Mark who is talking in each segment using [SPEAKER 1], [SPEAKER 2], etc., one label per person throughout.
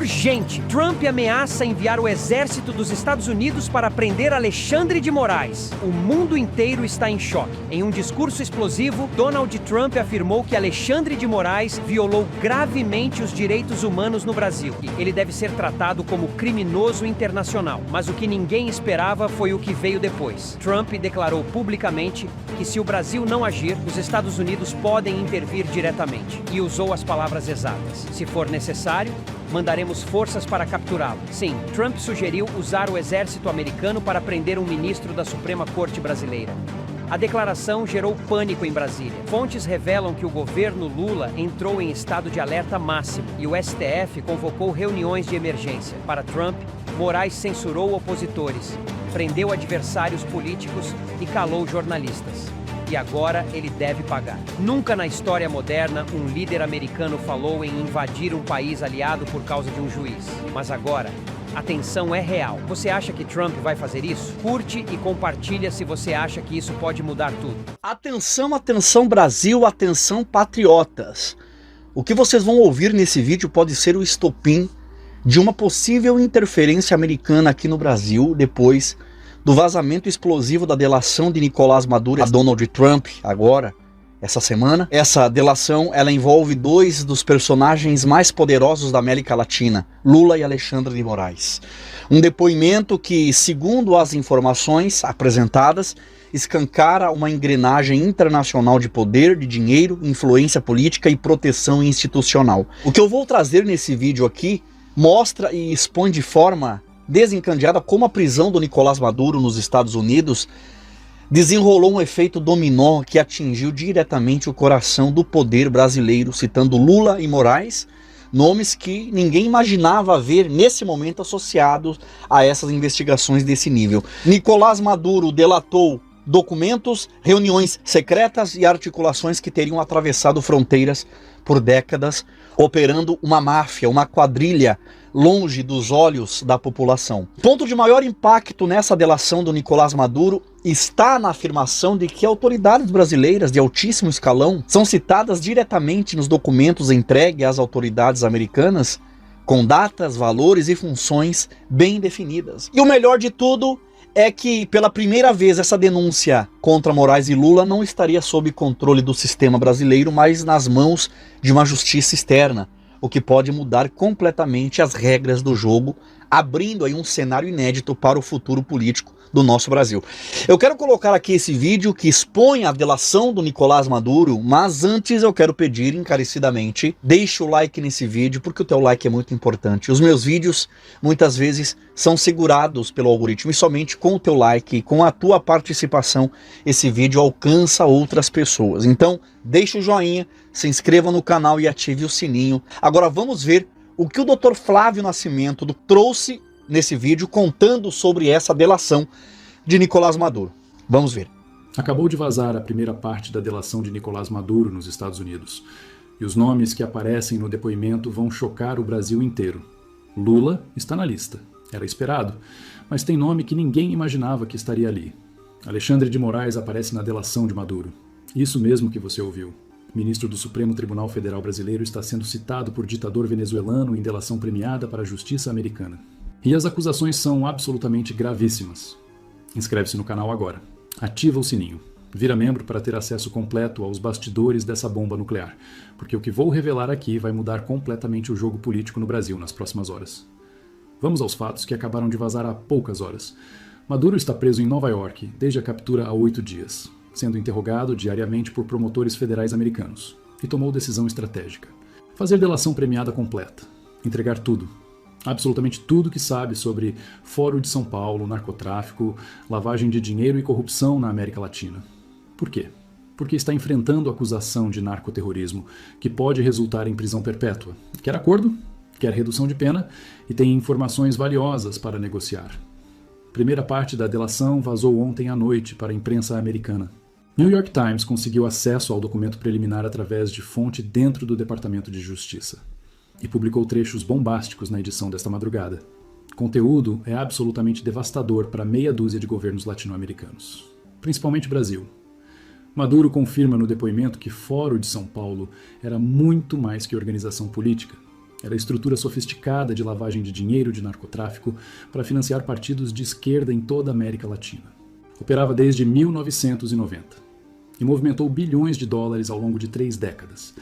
[SPEAKER 1] urgente. Trump ameaça enviar o exército dos Estados Unidos para prender Alexandre de Moraes. O mundo inteiro está em choque. Em um discurso explosivo, Donald Trump afirmou que Alexandre de Moraes violou gravemente os direitos humanos no Brasil. Ele deve ser tratado como criminoso internacional. Mas o que ninguém esperava foi o que veio depois. Trump declarou publicamente que se o Brasil não agir, os Estados Unidos podem intervir diretamente. E usou as palavras exatas. Se for necessário, mandaremos forças para capturá-lo. Sim, Trump sugeriu usar o exército americano para prender um ministro da Suprema Corte brasileira. A declaração gerou pânico em Brasília. Fontes revelam que o governo Lula entrou em estado de alerta máximo e o STF convocou reuniões de emergência. Para Trump, Moraes censurou opositores, prendeu adversários políticos e calou jornalistas. E agora ele deve pagar. Nunca na história moderna um líder americano falou em invadir um país aliado por causa de um juiz. Mas agora, a tensão é real. Você acha que Trump vai fazer isso? Curte e compartilha se você acha que isso pode mudar tudo.
[SPEAKER 2] Atenção, atenção Brasil, atenção patriotas. O que vocês vão ouvir nesse vídeo pode ser o estopim de uma possível interferência americana aqui no Brasil depois do vazamento explosivo da delação de Nicolás Maduro a Donald Trump agora, essa semana. Essa delação, ela envolve dois dos personagens mais poderosos da América Latina, Lula e Alexandre de Moraes. Um depoimento que, segundo as informações apresentadas, escancara uma engrenagem internacional de poder, de dinheiro, influência política e proteção institucional. O que eu vou trazer nesse vídeo aqui mostra e expõe de forma desencadeada como a prisão do Nicolás Maduro nos Estados Unidos desenrolou um efeito dominó que atingiu diretamente o coração do poder brasileiro, citando Lula e Moraes, nomes que ninguém imaginava ver nesse momento associados a essas investigações desse nível. Nicolás Maduro delatou documentos, reuniões secretas e articulações que teriam atravessado fronteiras por décadas, operando uma máfia, uma quadrilha longe dos olhos da população. O ponto de maior impacto nessa delação do Nicolás Maduro está na afirmação de que autoridades brasileiras de altíssimo escalão são citadas diretamente nos documentos entregues às autoridades americanas, com datas, valores e funções bem definidas. E o melhor de tudo é que, pela primeira vez, essa denúncia contra Moraes e Lula não estaria sob controle do sistema brasileiro, mas nas mãos de uma justiça externa, o que pode mudar completamente as regras do jogo, abrindo aí um cenário inédito para o futuro político do nosso Brasil. Eu quero colocar aqui esse vídeo que expõe a delação do Nicolás Maduro, mas antes eu quero pedir encarecidamente, deixe o like nesse vídeo, porque o teu like é muito importante. Os meus vídeos, muitas vezes, são segurados pelo algoritmo, e somente com o teu like, com a tua participação, esse vídeo alcança outras pessoas. Então, deixe o joinha, se inscreva no canal e ative o sininho. Agora vamos ver o que o Dr. Flávio Nascimento trouxe nesse vídeo contando sobre essa delação de Nicolás Maduro. Vamos ver.
[SPEAKER 3] Acabou de vazar a primeira parte da delação de Nicolás Maduro nos Estados Unidos. E os nomes que aparecem no depoimento vão chocar o Brasil inteiro. Lula está na lista. Era esperado, mas tem nome que ninguém imaginava que estaria ali. Alexandre de Moraes aparece na delação de Maduro. Isso mesmo que você ouviu. O ministro do Supremo Tribunal Federal Brasileiro está sendo citado por ditador venezuelano em delação premiada para a justiça americana. E as acusações são absolutamente gravíssimas. Inscreve-se no canal agora. Ativa o sininho. Vira membro para ter acesso completo aos bastidores dessa bomba nuclear, porque o que vou revelar aqui vai mudar completamente o jogo político no Brasil nas próximas horas. Vamos aos fatos que acabaram de vazar há poucas horas. Maduro está preso em Nova York desde a captura há 8 dias, sendo interrogado diariamente por promotores federais americanos, e tomou decisão estratégica. Fazer delação premiada completa. Entregar tudo. Absolutamente tudo que sabe sobre Fórum de São Paulo, narcotráfico, lavagem de dinheiro e corrupção na América Latina. Por quê? Porque está enfrentando acusação de narcoterrorismo, que pode resultar em prisão perpétua. Quer acordo? Quer redução de pena? E tem informações valiosas para negociar. Primeira parte da delação vazou ontem à noite para a imprensa americana. New York Times conseguiu acesso ao documento preliminar através de fonte dentro do Departamento de Justiça. E publicou trechos bombásticos na edição desta madrugada. O conteúdo é absolutamente devastador para meia dúzia de governos latino-americanos, principalmente Brasil. Maduro confirma no depoimento que Fórum de São Paulo era muito mais que organização política. Era a estrutura sofisticada de lavagem de dinheiro de narcotráfico para financiar partidos de esquerda em toda a América Latina. Operava desde 1990 e movimentou bilhões de dólares ao longo de 3 décadas.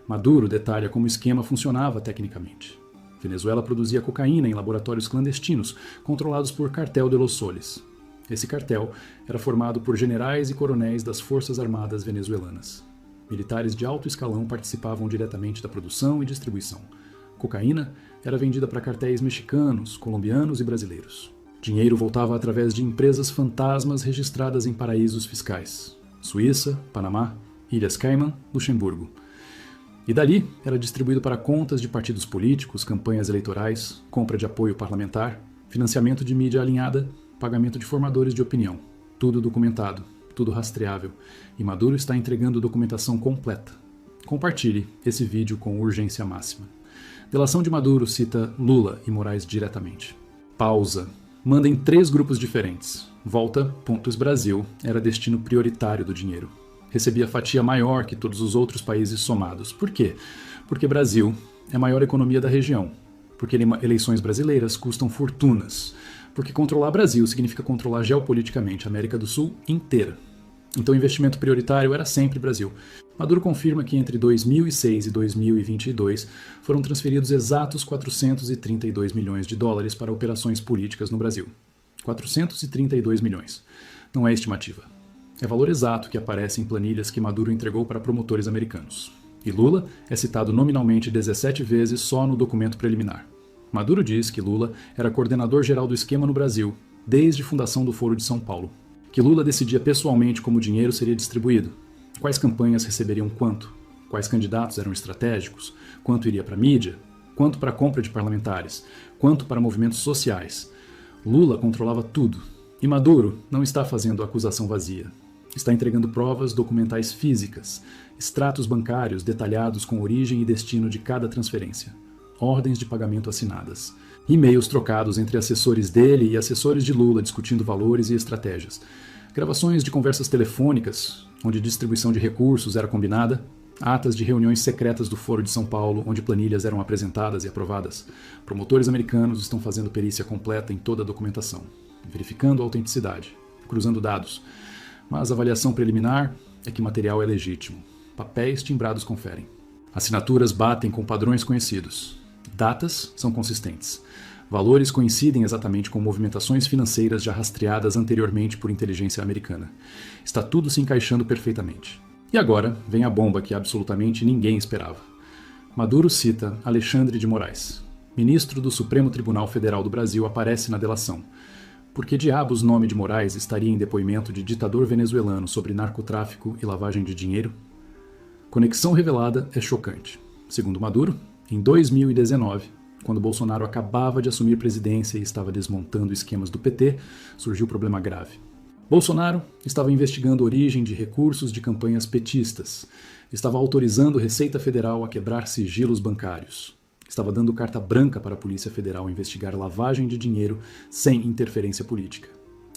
[SPEAKER 3] Maduro detalha como o esquema funcionava tecnicamente. Venezuela produzia cocaína em laboratórios clandestinos, controlados por Cartel de los Soles. Esse cartel era formado por generais e coronéis das Forças Armadas venezuelanas. Militares de alto escalão participavam diretamente da produção e distribuição. Cocaína era vendida para cartéis mexicanos, colombianos e brasileiros. Dinheiro voltava através de empresas fantasmas registradas em paraísos fiscais: Suíça, Panamá, Ilhas Caimã, Luxemburgo. E dali era distribuído para contas de partidos políticos, campanhas eleitorais, compra de apoio parlamentar, financiamento de mídia alinhada, pagamento de formadores de opinião. Tudo documentado, tudo rastreável. E Maduro está entregando documentação completa. Compartilhe esse vídeo com urgência máxima. Delação de Maduro cita Lula e Moraes diretamente. Pausa. Manda em 3 grupos diferentes. Volta, Brasil era destino prioritário do dinheiro. Recebia fatia maior que todos os outros países somados. Por quê? Porque Brasil é a maior economia da região. Porque eleições brasileiras custam fortunas. Porque controlar Brasil significa controlar geopoliticamente a América do Sul inteira. Então o investimento prioritário era sempre Brasil. Maduro confirma que entre 2006 e 2022 foram transferidos exatos 432 milhões de dólares para operações políticas no Brasil. 432 milhões. Não é estimativa. É valor exato que aparece em planilhas que Maduro entregou para promotores americanos. E Lula é citado nominalmente 17 vezes só no documento preliminar. Maduro diz que Lula era coordenador geral do esquema no Brasil, desde a fundação do Foro de São Paulo. Que Lula decidia pessoalmente como o dinheiro seria distribuído, quais campanhas receberiam quanto, quais candidatos eram estratégicos, quanto iria para a mídia, quanto para a compra de parlamentares, quanto para movimentos sociais. Lula controlava tudo. E Maduro não está fazendo acusação vazia. Está entregando provas documentais físicas, extratos bancários detalhados com origem e destino de cada transferência, ordens de pagamento assinadas, e-mails trocados entre assessores dele e assessores de Lula discutindo valores e estratégias, gravações de conversas telefônicas, onde distribuição de recursos era combinada, atas de reuniões secretas do Foro de São Paulo, onde planilhas eram apresentadas e aprovadas. Promotores americanos estão fazendo perícia completa em toda a documentação, verificando a autenticidade, cruzando dados. Mas a avaliação preliminar é que o material é legítimo. Papéis timbrados conferem. Assinaturas batem com padrões conhecidos. Datas são consistentes. Valores coincidem exatamente com movimentações financeiras já rastreadas anteriormente por inteligência americana. Está tudo se encaixando perfeitamente. E agora vem a bomba que absolutamente ninguém esperava. Maduro cita Alexandre de Moraes. Ministro do Supremo Tribunal Federal do Brasil aparece na delação. Por que diabos o nome de Moraes estaria em depoimento de ditador venezuelano sobre narcotráfico e lavagem de dinheiro? Conexão revelada é chocante. Segundo Maduro, em 2019, quando Bolsonaro acabava de assumir presidência e estava desmontando esquemas do PT, surgiu um problema grave. Bolsonaro estava investigando a origem de recursos de campanhas petistas, estava autorizando a Receita Federal a quebrar sigilos bancários, estava dando carta branca para a Polícia Federal investigar lavagem de dinheiro sem interferência política.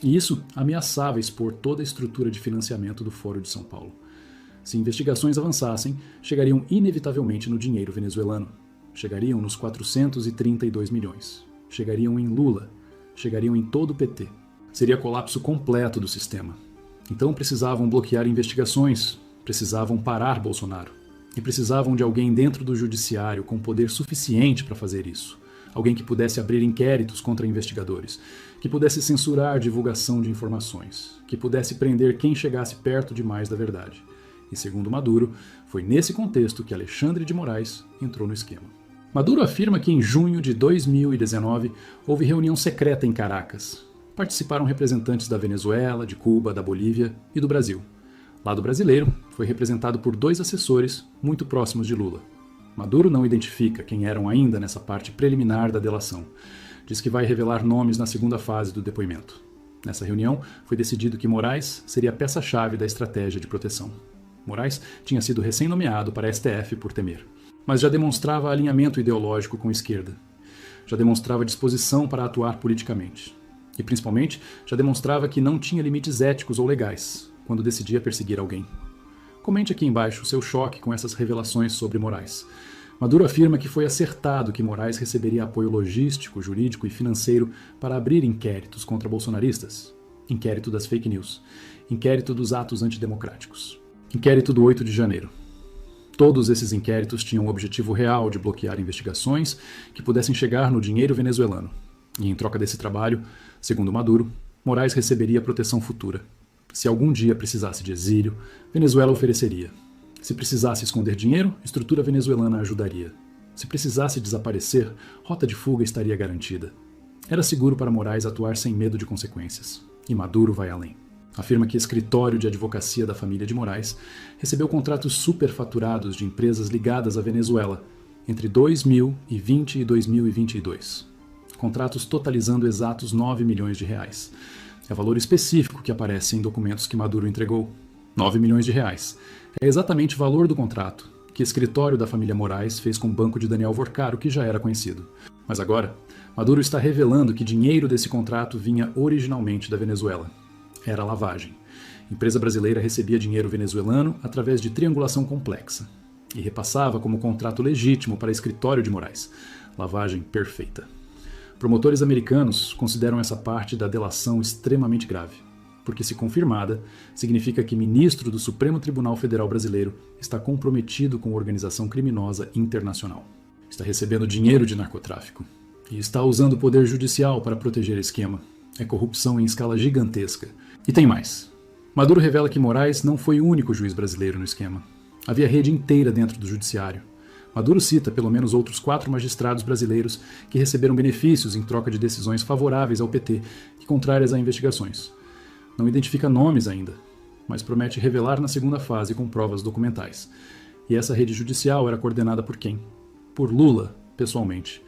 [SPEAKER 3] E isso ameaçava expor toda a estrutura de financiamento do Foro de São Paulo. Se investigações avançassem, chegariam inevitavelmente no dinheiro venezuelano. Chegariam nos 432 milhões. Chegariam em Lula. Chegariam em todo o PT. Seria colapso completo do sistema. Então precisavam bloquear investigações, precisavam parar Bolsonaro. E precisavam de alguém dentro do judiciário com poder suficiente para fazer isso. Alguém que pudesse abrir inquéritos contra investigadores, que pudesse censurar divulgação de informações, que pudesse prender quem chegasse perto demais da verdade. E segundo Maduro, foi nesse contexto que Alexandre de Moraes entrou no esquema. Maduro afirma que em junho de 2019 houve reunião secreta em Caracas. Participaram representantes da Venezuela, de Cuba, da Bolívia e do Brasil. Lado brasileiro foi representado por 2 assessores muito próximos de Lula. Maduro não identifica quem eram ainda nessa parte preliminar da delação. Diz que vai revelar nomes na segunda fase do depoimento. Nessa reunião, foi decidido que Moraes seria a peça-chave da estratégia de proteção. Moraes tinha sido recém-nomeado para a STF por Temer, mas já demonstrava alinhamento ideológico com a esquerda. Já demonstrava disposição para atuar politicamente. E, principalmente, já demonstrava que não tinha limites éticos ou legais quando decidia perseguir alguém. Comente aqui embaixo seu choque com essas revelações sobre Moraes. Maduro afirma que foi acertado que Moraes receberia apoio logístico, jurídico e financeiro para abrir inquéritos contra bolsonaristas. Inquérito das fake news. Inquérito dos atos antidemocráticos. Inquérito do 8 de janeiro. Todos esses inquéritos tinham o objetivo real de bloquear investigações que pudessem chegar no dinheiro venezuelano. E em troca desse trabalho, segundo Maduro, Moraes receberia proteção futura. Se algum dia precisasse de exílio, Venezuela ofereceria. Se precisasse esconder dinheiro, estrutura venezuelana ajudaria. Se precisasse desaparecer, rota de fuga estaria garantida. Era seguro para Moraes atuar sem medo de consequências. E Maduro vai além. Afirma que escritório de advocacia da família de Moraes recebeu contratos superfaturados de empresas ligadas à Venezuela entre 2020 e 2022. Contratos totalizando exatos 9 milhões de reais. É valor específico que aparece em documentos que Maduro entregou. 9 milhões de reais. É exatamente o valor do contrato que o escritório da família Moraes fez com o banco de Daniel Vorcaro, que já era conhecido. Mas agora, Maduro está revelando que dinheiro desse contrato vinha originalmente da Venezuela. Era lavagem. Empresa brasileira recebia dinheiro venezuelano através de triangulação complexa e repassava como contrato legítimo para escritório de Moraes. Lavagem perfeita. Promotores americanos consideram essa parte da delação extremamente grave, porque, se confirmada, significa que ministro do Supremo Tribunal Federal Brasileiro está comprometido com organização criminosa internacional. Está recebendo dinheiro de narcotráfico e está usando o poder judicial para proteger o esquema. É corrupção em escala gigantesca. E tem mais. Maduro revela que Moraes não foi o único juiz brasileiro no esquema. Havia rede inteira dentro do judiciário. Maduro cita pelo menos outros 4 magistrados brasileiros que receberam benefícios em troca de decisões favoráveis ao PT e contrárias a investigações. Não identifica nomes ainda, mas promete revelar na segunda fase com provas documentais. E essa rede judicial era coordenada por quem? Por Lula, pessoalmente.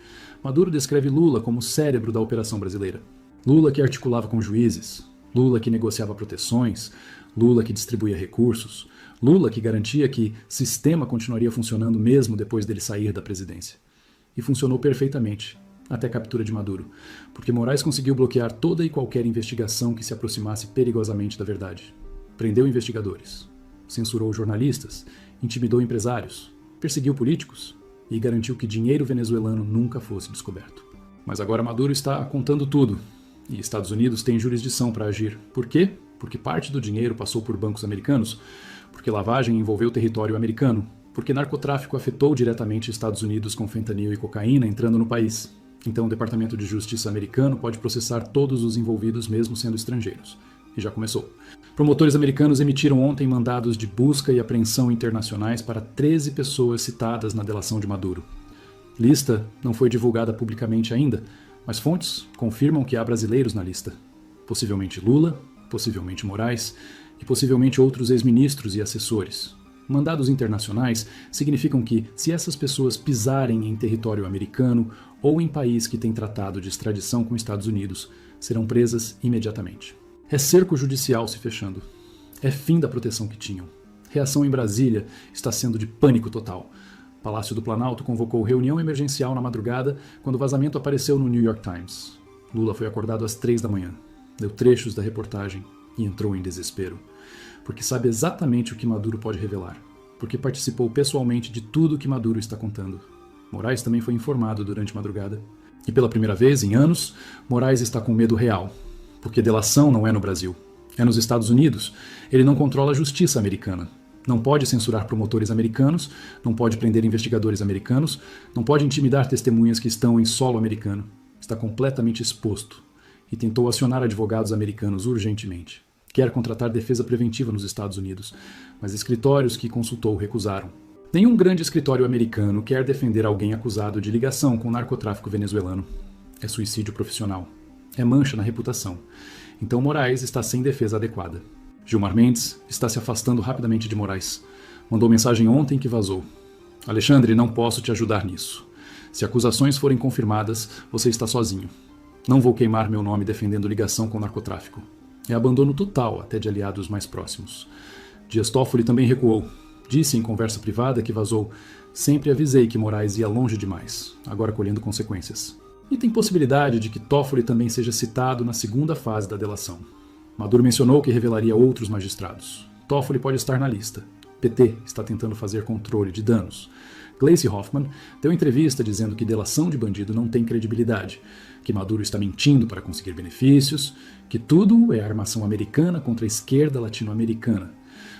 [SPEAKER 3] Maduro descreve Lula como o cérebro da operação brasileira. Lula que articulava com juízes, Lula que negociava proteções, Lula que distribuía recursos, Lula que garantia que o sistema continuaria funcionando mesmo depois dele sair da presidência. E funcionou perfeitamente, até a captura de Maduro, porque Moraes conseguiu bloquear toda e qualquer investigação que se aproximasse perigosamente da verdade. Prendeu investigadores, censurou jornalistas, intimidou empresários, perseguiu políticos e garantiu que dinheiro venezuelano nunca fosse descoberto. Mas agora Maduro está contando tudo, e Estados Unidos tem jurisdição para agir. Por quê? Porque parte do dinheiro passou por bancos americanos, porque lavagem envolveu território americano, porque narcotráfico afetou diretamente Estados Unidos com fentanil e cocaína entrando no país. Então o Departamento de Justiça americano pode processar todos os envolvidos mesmo sendo estrangeiros. E já começou. Promotores americanos emitiram ontem mandados de busca e apreensão internacionais para 13 pessoas citadas na delação de Maduro. Lista não foi divulgada publicamente ainda, mas fontes confirmam que há brasileiros na lista. Possivelmente Lula, possivelmente Moraes e possivelmente outros ex-ministros e assessores. Mandados internacionais significam que, se essas pessoas pisarem em território americano ou em país que tem tratado de extradição com Estados Unidos, serão presas imediatamente. É cerco judicial se fechando. É fim da proteção que tinham. Reação em Brasília está sendo de pânico total. Palácio do Planalto convocou reunião emergencial na madrugada quando o vazamento apareceu no New York Times. Lula foi acordado às 3 da manhã, leu trechos da reportagem e entrou em desespero. Porque sabe exatamente o que Maduro pode revelar. Porque participou pessoalmente de tudo o que Maduro está contando. Moraes também foi informado durante a madrugada. E pela primeira vez em anos, Moraes está com medo real. Porque delação não é no Brasil. É nos Estados Unidos. Ele não controla a justiça americana. Não pode censurar promotores americanos, não pode prender investigadores americanos, não pode intimidar testemunhas que estão em solo americano. Está completamente exposto. E tentou acionar advogados americanos urgentemente. Quer contratar defesa preventiva nos Estados Unidos, mas escritórios que consultou recusaram. Nenhum grande escritório americano quer defender alguém acusado de ligação com o narcotráfico venezuelano. É suicídio profissional. É mancha na reputação. Então Moraes está sem defesa adequada. Gilmar Mendes está se afastando rapidamente de Moraes. Mandou mensagem ontem que vazou. Alexandre, não posso te ajudar nisso. Se acusações forem confirmadas, você está sozinho. Não vou queimar meu nome defendendo ligação com o narcotráfico. É abandono total até de aliados mais próximos. Dias Toffoli também recuou. Disse em conversa privada que vazou: sempre avisei que Moraes ia longe demais, agora colhendo consequências. E tem possibilidade de que Toffoli também seja citado na segunda fase da delação. Maduro mencionou que revelaria outros magistrados. Toffoli pode estar na lista. PT está tentando fazer controle de danos. Gleisi Hoffmann deu entrevista dizendo que delação de bandido não tem credibilidade, que Maduro está mentindo para conseguir benefícios, que tudo é armação americana contra a esquerda latino-americana.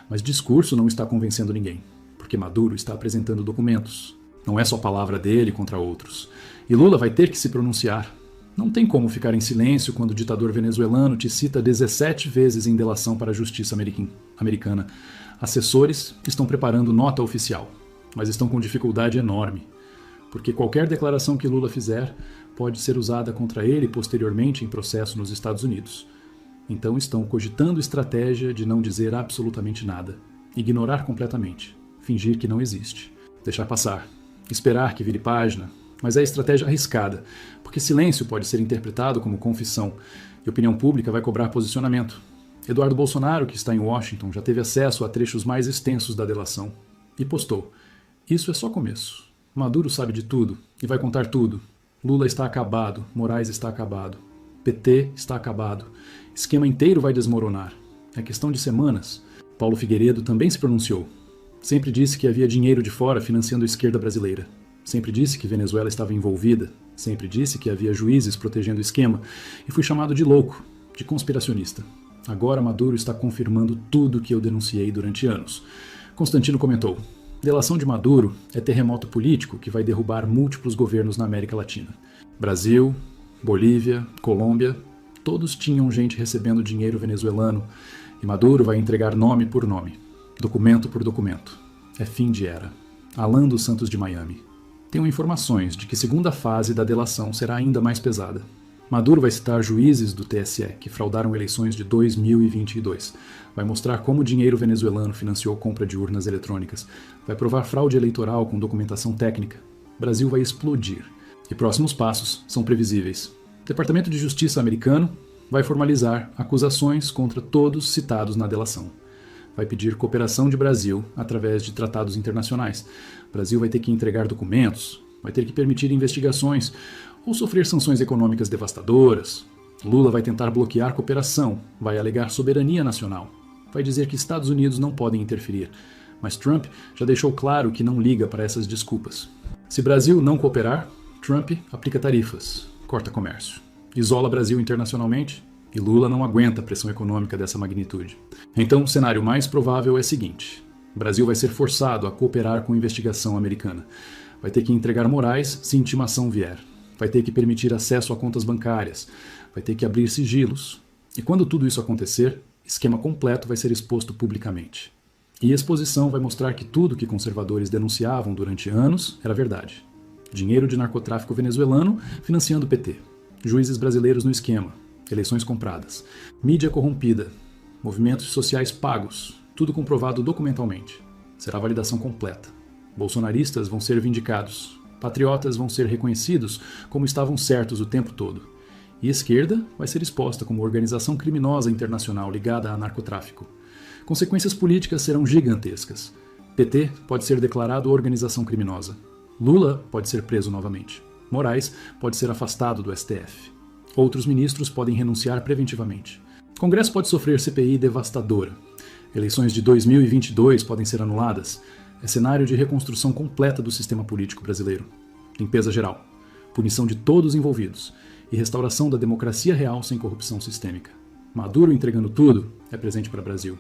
[SPEAKER 3] Mas discurso não está convencendo ninguém, porque Maduro está apresentando documentos. Não é só palavra dele contra outros. E Lula vai ter que se pronunciar. Não tem como ficar em silêncio quando o ditador venezuelano te cita 17 vezes em delação para a justiça americana. Assessores estão preparando nota oficial, mas estão com dificuldade enorme, porque qualquer declaração que Lula fizer pode ser usada contra ele posteriormente em processo nos Estados Unidos. Então estão cogitando estratégia de não dizer absolutamente nada, ignorar completamente, fingir que não existe, deixar passar, esperar que vire página. Mas é estratégia arriscada, porque silêncio pode ser interpretado como confissão e a opinião pública vai cobrar posicionamento. Eduardo Bolsonaro, que está em Washington, já teve acesso a trechos mais extensos da delação e postou: "Isso é só começo. Maduro sabe de tudo e vai contar tudo. Lula está acabado, Moraes está acabado, PT está acabado, esquema inteiro vai desmoronar. É questão de semanas." Paulo Figueiredo também se pronunciou. Sempre disse que havia dinheiro de fora financiando a esquerda brasileira. Sempre disse que Venezuela estava envolvida, sempre disse que havia juízes protegendo o esquema, e fui chamado de louco, de conspiracionista. Agora Maduro está confirmando tudo que eu denunciei durante anos. Constantino comentou: "Delação de Maduro é terremoto político que vai derrubar múltiplos governos na América Latina. Brasil, Bolívia, Colômbia, todos tinham gente recebendo dinheiro venezuelano, e Maduro vai entregar nome por nome, documento por documento. É fim de era." Alan dos Santos de Miami. Tenho informações de que a segunda fase da delação será ainda mais pesada. Maduro vai citar juízes do TSE que fraudaram eleições de 2022. Vai mostrar como o dinheiro venezuelano financiou compra de urnas eletrônicas. Vai provar fraude eleitoral com documentação técnica. O Brasil vai explodir. E próximos passos são previsíveis. O Departamento de Justiça americano vai formalizar acusações contra todos citados na delação. Vai pedir cooperação de Brasil através de tratados internacionais. O Brasil vai ter que entregar documentos, vai ter que permitir investigações ou sofrer sanções econômicas devastadoras. Lula vai tentar bloquear cooperação, vai alegar soberania nacional, vai dizer que Estados Unidos não podem interferir. Mas Trump já deixou claro que não liga para essas desculpas. Se Brasil não cooperar, Trump aplica tarifas, corta comércio, isola Brasil internacionalmente. E Lula não aguenta a pressão econômica dessa magnitude. Então, o cenário mais provável é o seguinte: o Brasil vai ser forçado a cooperar com a investigação americana. Vai ter que entregar Moraes se intimação vier. Vai ter que permitir acesso a contas bancárias. Vai ter que abrir sigilos. E quando tudo isso acontecer, esquema completo vai ser exposto publicamente. E a exposição vai mostrar que tudo que conservadores denunciavam durante anos era verdade. Dinheiro de narcotráfico venezuelano financiando o PT. Juízes brasileiros no esquema. Eleições compradas, mídia corrompida, movimentos sociais pagos, tudo comprovado documentalmente. Será validação completa. Bolsonaristas vão ser vindicados, patriotas vão ser reconhecidos como estavam certos o tempo todo. E a esquerda vai ser exposta como organização criminosa internacional ligada a narcotráfico. Consequências políticas serão gigantescas. PT pode ser declarado organização criminosa. Lula pode ser preso novamente. Moraes pode ser afastado do STF. Outros ministros podem renunciar preventivamente. O Congresso pode sofrer CPI devastadora. Eleições de 2022 podem ser anuladas. É cenário de reconstrução completa do sistema político brasileiro. Limpeza geral, punição de todos envolvidos e restauração da democracia real sem corrupção sistêmica. Maduro entregando tudo é presente para o Brasil,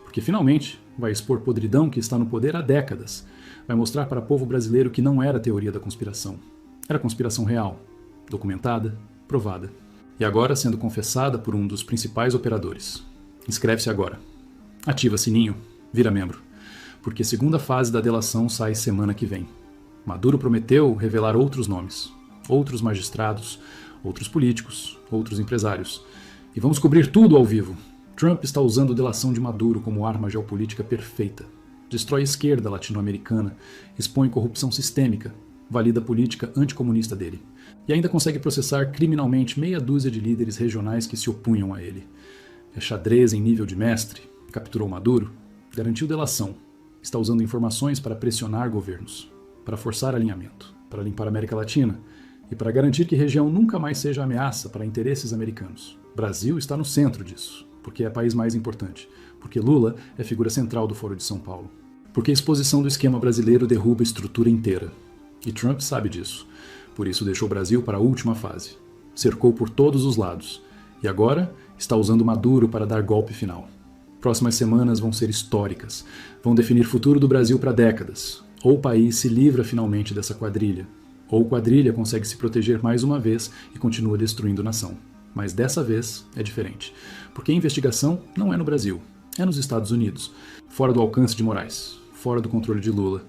[SPEAKER 3] porque finalmente vai expor podridão que está no poder há décadas. Vai mostrar para o povo brasileiro que não era teoria da conspiração. Era conspiração real, documentada, provada. E agora sendo confessada por um dos principais operadores. Inscreve-se agora. Ativa sininho, vira membro. Porque a segunda fase da delação sai semana que vem. Maduro prometeu revelar outros nomes, outros magistrados, outros políticos, outros empresários. E vamos cobrir tudo ao vivo. Trump está usando a delação de Maduro como arma geopolítica perfeita. Destrói a esquerda latino-americana, expõe corrupção sistêmica, valida a política anticomunista dele. E ainda consegue processar criminalmente meia dúzia de líderes regionais que se opunham a ele. É xadrez em nível de mestre, capturou Maduro, garantiu delação, está usando informações para pressionar governos, para forçar alinhamento, para limpar a América Latina e para garantir que a região nunca mais seja ameaça para interesses americanos. O Brasil está no centro disso, porque é o país mais importante, porque Lula é figura central do Foro de São Paulo. Porque a exposição do esquema brasileiro derruba a estrutura inteira. E Trump sabe disso. Por isso deixou o Brasil para a última fase. Cercou por todos os lados. E agora está usando Maduro para dar golpe final. Próximas semanas vão ser históricas. Vão definir o futuro do Brasil para décadas. Ou o país se livra finalmente dessa quadrilha. Ou quadrilha consegue se proteger mais uma vez e continua destruindo a nação. Mas dessa vez é diferente. Porque a investigação não é no Brasil. É nos Estados Unidos. Fora do alcance de Moraes. Fora do controle de Lula.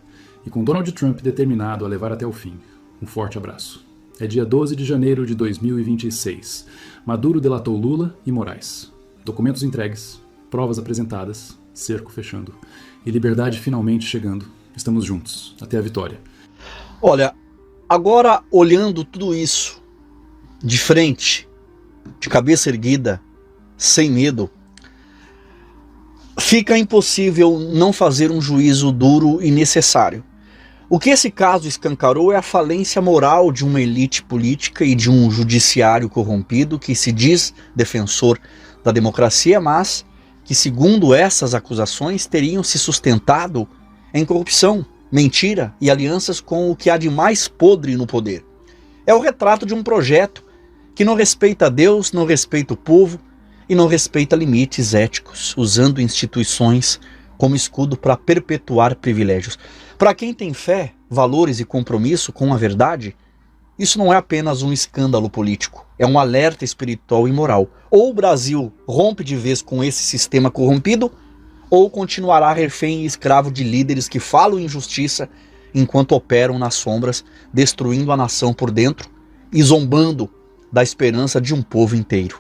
[SPEAKER 3] E com Donald Trump determinado a levar até o fim. Um forte abraço. É dia 12 de janeiro de 2026. Maduro delatou Lula e Moraes. Documentos entregues, provas apresentadas, cerco fechando. E liberdade finalmente chegando. Estamos juntos. Até a vitória.
[SPEAKER 2] Olha, agora olhando tudo isso de frente, de cabeça erguida, sem medo, fica impossível não fazer um juízo duro e necessário. O que esse caso escancarou é a falência moral de uma elite política e de um judiciário corrompido que se diz defensor da democracia, mas que, segundo essas acusações, teriam se sustentado em corrupção, mentira e alianças com o que há de mais podre no poder. É o retrato de um projeto que não respeita Deus, não respeita o povo e não respeita limites éticos, usando instituições como escudo para perpetuar privilégios. Para quem tem fé, valores e compromisso com a verdade, isso não é apenas um escândalo político, é um alerta espiritual e moral. Ou o Brasil rompe de vez com esse sistema corrompido, ou continuará refém e escravo de líderes que falam injustiça enquanto operam nas sombras, destruindo a nação por dentro e zombando da esperança de um povo inteiro.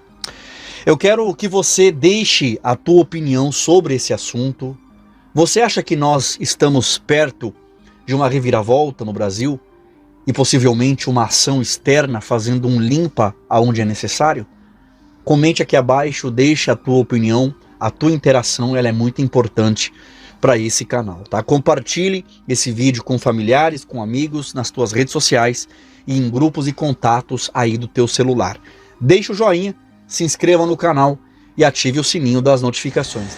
[SPEAKER 2] Eu quero que você deixe a tua opinião sobre esse assunto. Você acha que nós estamos perto de uma reviravolta no Brasil e possivelmente uma ação externa fazendo um limpa aonde é necessário? Comente aqui abaixo, deixe a tua opinião, a tua interação, ela é muito importante para esse canal, tá? Compartilhe esse vídeo com familiares, com amigos, nas tuas redes sociais e em grupos e contatos aí do teu celular. Deixe o joinha, se inscreva no canal e ative o sininho das notificações.